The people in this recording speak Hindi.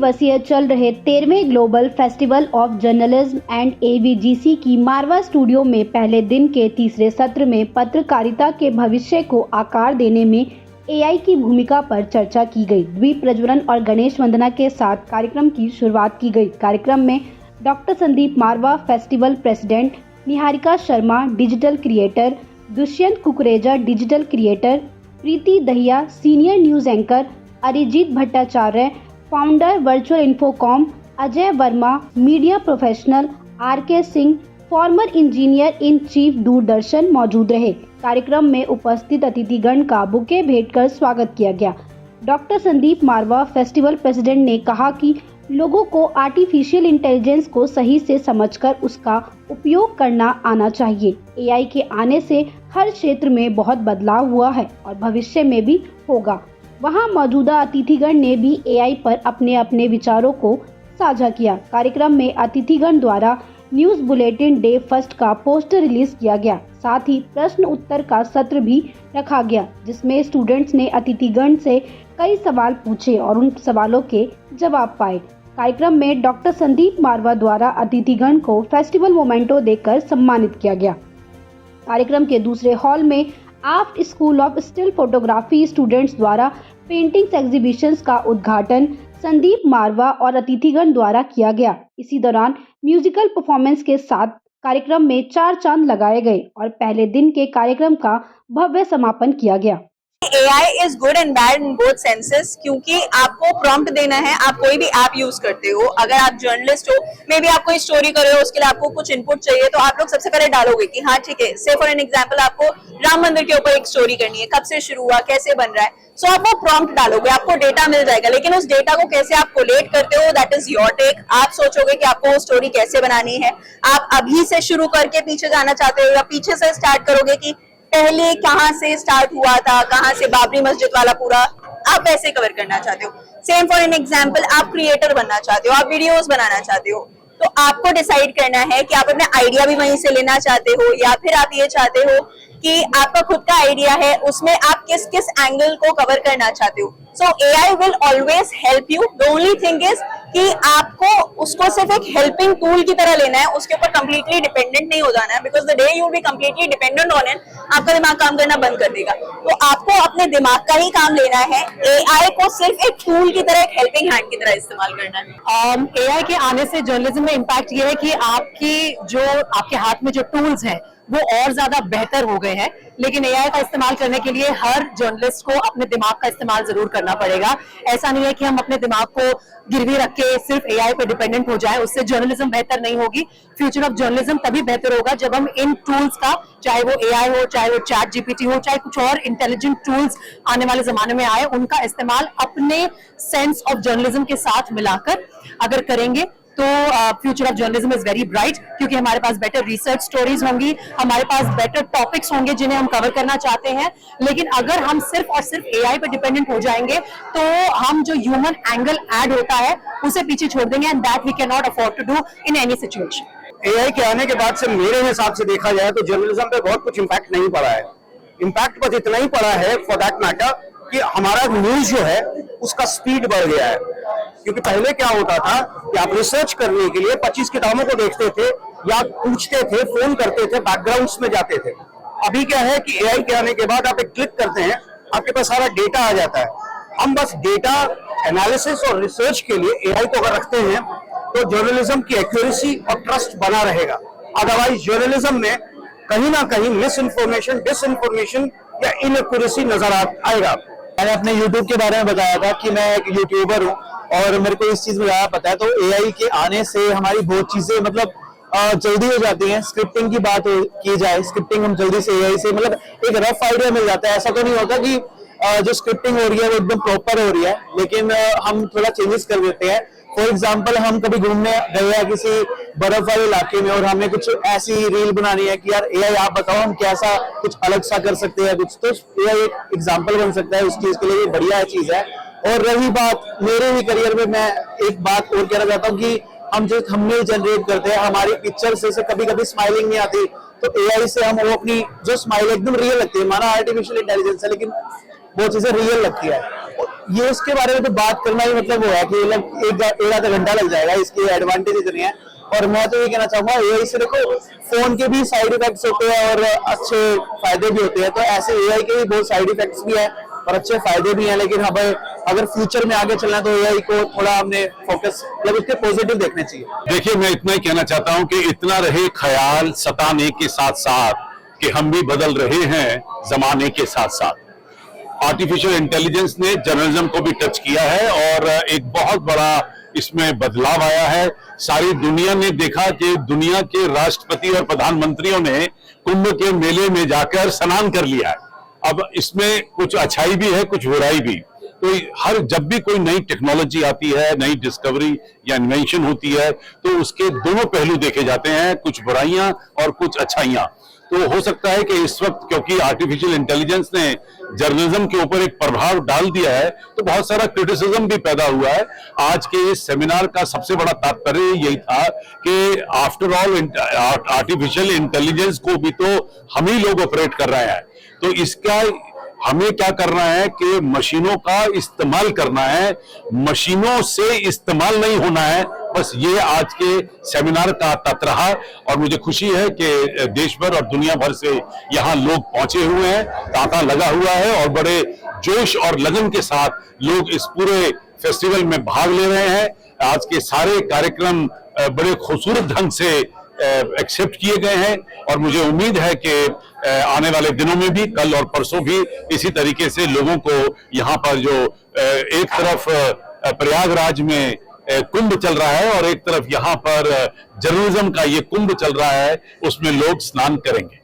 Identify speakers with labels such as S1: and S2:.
S1: दिवसीय चल रहे 13वें global festival of journalism and AVGC की मारवा स्टूडियो में पहले दिन के तीसरे सत्र में पत्रकारिता के भविष्य को आकार देने में एआई की भूमिका पर चर्चा की गई। द्वीप प्रज्वलन और गणेश वंदना के साथ कार्यक्रम की शुरुआत की गई। कार्यक्रम में doctor Sandeep Marwah, festival president, Niharika Sharma, digital creator, Dushyant Kukreja, digital creator, Preeti Dahiya, senior news anchor, Arijit Bhattacharya, founder virtual Infocom, Ajay Verma, media professional, आर.के. Singh, former engineer in chief Doordarshan मौजूद रहे। कार्यक्रम में उपस्थित अतिथिगण का बुके भेंट कर स्वागत किया गया। Doctor Sandeep Marwah, festival president, ने कहा कि लोगों को आर्टिफिशियल इंटेलिजेंस को सही से समझकर उसका उपयोग करना आना चाहिए। एआई के आने से हर क्षेत्र में बहुत बदलाव हुआ है और भविष्य में भी होगा। वहां मौजूदा अतिथिगण ने भी एआई पर अपने अपने विचारों को साझा किया। कार्यक्रम में अतिथिगण द्वारा न्यूज बुलेटिन डे फर्स्ट का पोस्टर रिलीज किया गया। साथ ही प्रश्न उत्तर का सत्र भी रखा गया, जिसमें स्टूडेंट्स ने अतिथिगण से कई सवाल पूछे और उन सवालों के जवाब पाए। कार्यक्रम में डॉक्टर संदीप मारवा द्वारा अतिथिगण को फेस्टिवल मोमेंटो देकर सम्मानित किया गया। कार्यक्रम के दूसरे हॉल में AAFT school of still photography students द्वारा पेंटिंग्स एग्जीबिशंस का उद्घाटन संदीप मारवा और अतिथिगण द्वारा किया गया। इसी दौरान म्यूजिकल परफॉर्मेंस के साथ कार्यक्रम में 4 चांद लगाए गए और पहले दिन के कार्यक्रम का भव्य समापन किया गया।
S2: AI is good and bad in both senses, क्योंकि आपको प्रॉम्प्ट देना है। आप कोई भी ऐप यूज करते हो, अगर आप जर्नलिस्ट हो, मे बी आप कोई स्टोरी कर रहे हो, उसके लिए आपको कुछ इनपुट चाहिए, तो आप लोग सबसे पहले डालोगे कि हाँ ठीक है, से फॉर एन एग्जांपल आपको राम मंदिर के ऊपर एक स्टोरी करनी है, कब से शुरू हुआ, कैसे बन रहा है, सो आप वो प्रॉम्प्ट डालोगे, आपको डेटा मिल जाएगा। लेकिन उस डेटा को कैसे आप कोलेट करते हो, दैट इज योर टेक। आप सोचोगे कि आपको वो स्टोरी कैसे बनानी है। आप अभी से शुरू करके पीछे जाना चाहते हो या पीछे से स्टार्ट करोगे कि पहले कहाँ से स्टार्ट हुआ था, कहाँ से बाबरी मस्जिद वाला पूरा आप ऐसे कवर करना चाहते हो। सेम फॉर एन एग्जांपल, आप क्रिएटर बनना चाहते हो, आप वीडियोस बनाना चाहते हो, तो आपको डिसाइड करना है कि आप अपने आइडिया भी वहीं से लेना चाहते हो या फिर आप ये चाहते हो कि आपका खुद का आइडिया है, उसमें आप किस किस एंगल को कवर करना चाहते हो। सो AI will always help you. The only thing is कि आपको उसको सिर्फ एक हेल्पिंग टूल की तरह लेना है, उसके ऊपर कंप्लीटली डिपेंडेंट नहीं हो जाना है, because the day you be completely dependent on it, आपका दिमाग काम करना बंद कर देगा। तो आपको अपने दिमाग का ही काम लेना है, AI को सिर्फ एक टूल की तरह, एक हेल्पिंग हैंड की तरह इस्तेमाल करना है।
S3: AI के आने से जर्नलिज्म में इम्पैक्ट ये है कि आपके हाथ में जो टूल्स हैं वो और ज्यादा बेहतर हो गए हैं, लेकिन AI का इस्तेमाल करने के लिए हर जर्नलिस्ट को अपने दिमाग का इस्तेमाल जरूर करना पड़ेगा। ऐसा नहीं है कि हम अपने दिमाग को गिरवी रख के सिर्फ AI पे डिपेंडेंट हो जाए, उससे जर्नलिज्म बेहतर नहीं होगी। फ्यूचर ऑफ जर्नलिज्म तभी बेहतर होगा जब हम इन टूल्स का, चाहे वो AI हो, चाहे वो चैट GPT हो, चाहे कुछ और इंटेलिजेंट टूल्स आने वाले जमाने में आए, उनका इस्तेमाल अपने सेंस ऑफ जर्नलिज्म के साथ मिलाकर अगर करेंगे तो future of journalism is very bright, क्योंकि हमारे पास बेटर रिसर्च स्टोरीज होंगी, हमारे पास बेटर टॉपिक्स होंगे जिन्हें हम कवर करना चाहते हैं। लेकिन अगर हम सिर्फ और सिर्फ AI पे डिपेंडेंट हो जाएंगे तो हम जो ह्यूमन एंगल ऐड होता है उसे पीछे छोड़ देंगे, and that we can not afford to do in any situation.
S4: AI के आने के बाद से मेरे हिसाब से देखा जाए तो जर्नलिज्म पे बहुत कुछ इम्पैक्ट नहीं पड़ा है। इम्पैक्ट बस इतना ही पड़ा है, फॉर दैट मैटर, कि हमारा न्यूज जो है उसका स्पीड बढ़ गया है। क्योंकि पहले क्या होता था कि आप रिसर्च करने के लिए 25 किताबों को देखते थे या पूछते थे, फोन करते थे, बैकग्राउंड्स में जाते थे। अभी क्या है कि AI के आने के बाद आप एक क्लिक करते हैं, आपके पास सारा डेटा आ जाता है। हम बस डेटा एनालिसिस और रिसर्च के लिए AI को अगर रखते हैं तो जर्नलिज्म की एक्यूरेसी और ट्रस्ट बना रहेगा। अदरवाइज जर्नलिज्म में कहीं ना कहीं मिस इन्फॉर्मेशन, डिसइंफॉर्मेशन या इनएक्यूरेसी नजर आएगा।
S5: मैंने अपने YouTube के बारे में बताया था कि मैं एक यूट्यूबर हूँ और मेरे को इस चीज में ज्यादा पता है। तो AI के आने से हमारी बहुत चीजें मतलब जल्दी हो जाती हैं। स्क्रिप्टिंग की बात की जाए, स्क्रिप्टिंग हम जल्दी से AI से मतलब एक रफ आइडिया मिल जाता है। ऐसा तो नहीं होता कि जो स्क्रिप्टिंग हो रही है वो एकदम प्रॉपर हो रही है, लेकिन हम थोड़ा चेंजेस कर देते हैं। फॉर एग्जाम्पल, हम कभी घूमने गए हैं किसी बर्फ वाले इलाके में और हमें कुछ ऐसी रील बनानी है कि यार AI आप बताओ हम कैसा कुछ अलग सा कर सकते हैं कुछ, तो AI एक एग्जाम्पल बन सकता है उस चीज के लिए, बढ़िया चीज है। और रही बात मेरे ही करियर में, मैं एक बात और कहना चाहता हूँ कि हम जो थंबनेल जनरेट करते हैं, हमारी पिक्चर से कभी कभी स्माइलिंग नहीं आती, तो AI से हम वो अपनी जो स्माइल एकदम रियल लगती है, हमारा आर्टिफिशियल इंटेलिजेंस है लेकिन वो चीजें रियल लगती है। ये इसके बारे में तो बात करना ही मतलब वो है कि मतलब एक आधा घंटा लग जाएगा, इसके एडवांटेज इतने हैं। और मैं तो ये कहना चाहूंगा एआई से देखो फोन के भी साइड इफेक्ट्स होते हैं और अच्छे फायदे भी होते हैं, तो ऐसे एआई के भी बहुत साइड इफेक्ट्स भी हैं और अच्छे फायदे भी हैं। लेकिन हाँ भाई, अगर फ्यूचर में आगे चलना तो एआई को थोड़ा हमने फोकस मतलब उसके पॉजिटिव देखने चाहिए।
S6: देखिए, मैं इतना ही कहना चाहता हूं कि इतना रहे ख्याल सताने के साथ साथ कि हम भी बदल रहे हैं जमाने के साथ साथ। आर्टिफिशियल इंटेलिजेंस ने जर्नलिज्म को भी टच किया है और एक बहुत बड़ा इसमें बदलाव आया है। सारी दुनिया ने देखा कि दुनिया के राष्ट्रपति और प्रधानमंत्रियों ने कुंभ के मेले में जाकर स्नान कर लिया है। अब इसमें कुछ अच्छाई भी है, कुछ बुराई भी। तो जब भी कोई नई टेक्नोलॉजी आती है, नई डिस्कवरी या इन्वेंशन होती है, तो उसके दोनों पहलू देखे जाते हैं, कुछ बुराइयां और कुछ अच्छाइयां। तो हो सकता है कि इस वक्त क्योंकि आर्टिफिशियल इंटेलिजेंस ने जर्नलिज्म के ऊपर एक प्रभाव डाल दिया है, तो बहुत सारा क्रिटिसिज्म भी पैदा हुआ है। आज के इस सेमिनार का सबसे बड़ा तात्पर्य यही था कि आफ्टर ऑल आर्टिफिशियल इंटेलिजेंस को भी तो हम ही लोग ऑपरेट कर रहे हैं, तो इसका हमें क्या करना है कि मशीनों का इस्तेमाल करना है, मशीनों से इस्तेमाल नहीं होना है। बस ये आज के सेमिनार का तत्व रहा और मुझे खुशी है कि देश भर और दुनिया भर से यहाँ लोग पहुंचे हुए हैं, तांता लगा हुआ है और बड़े जोश और लगन के साथ लोग इस पूरे फेस्टिवल में भाग ले रहे हैं। आज के सारे कार्यक्रम बड़े खूबसूरत ढंग से एक्सेप्ट किए गए हैं और मुझे उम्मीद है कि आने वाले दिनों में भी, कल और परसों भी इसी तरीके से लोगों को यहाँ पर जो एक तरफ प्रयागराज में कुंभ चल रहा है और एक तरफ यहाँ पर जर्नलिज्म का ये कुंभ चल रहा है, उसमें लोग स्नान करेंगे।